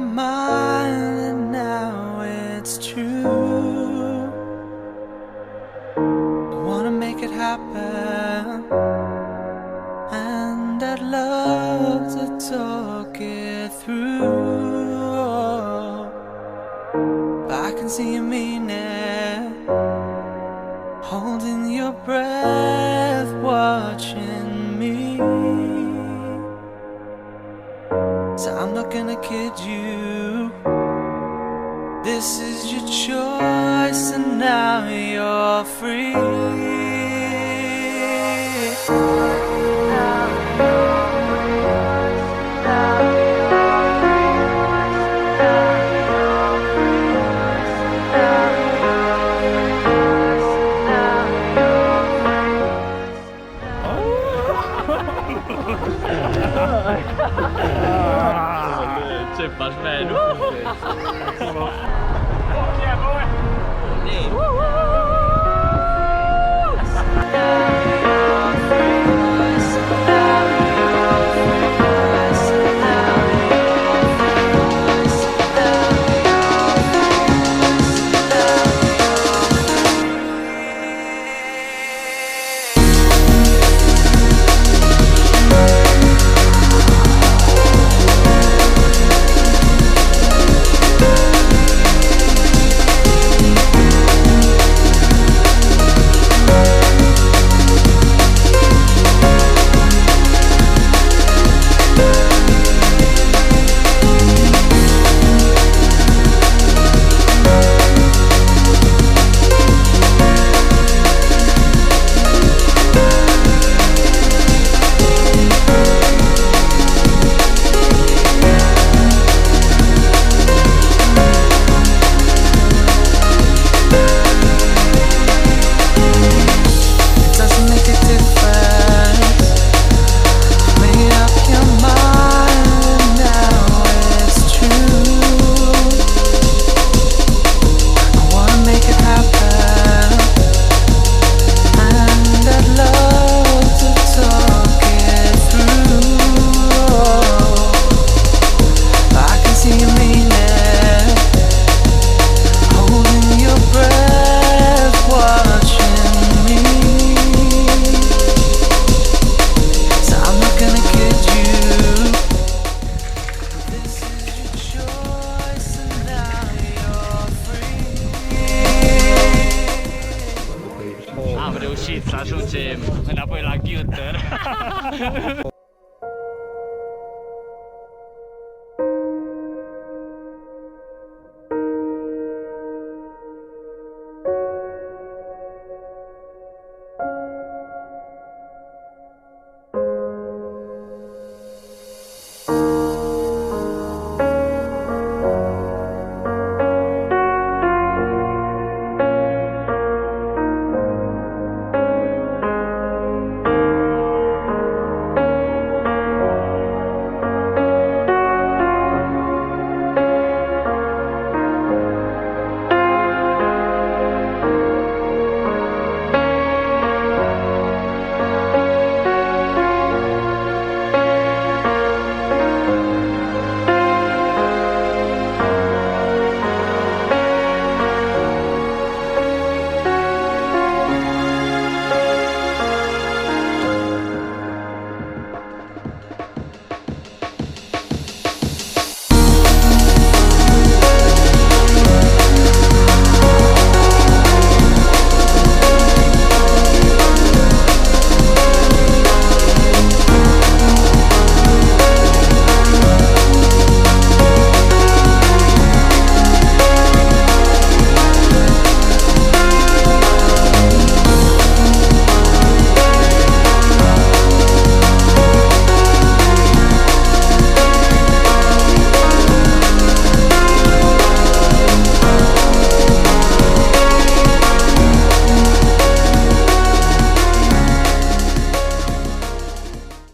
mind and now it's true. I wanna make it happen, and I'd love to talk it through. But I can see you mean it, holding your breath, watching me. So I'm not gonna kid you, this is your choice and now you're free. Sympasz menu. Am reușit să ajungem înapoi la Gouter.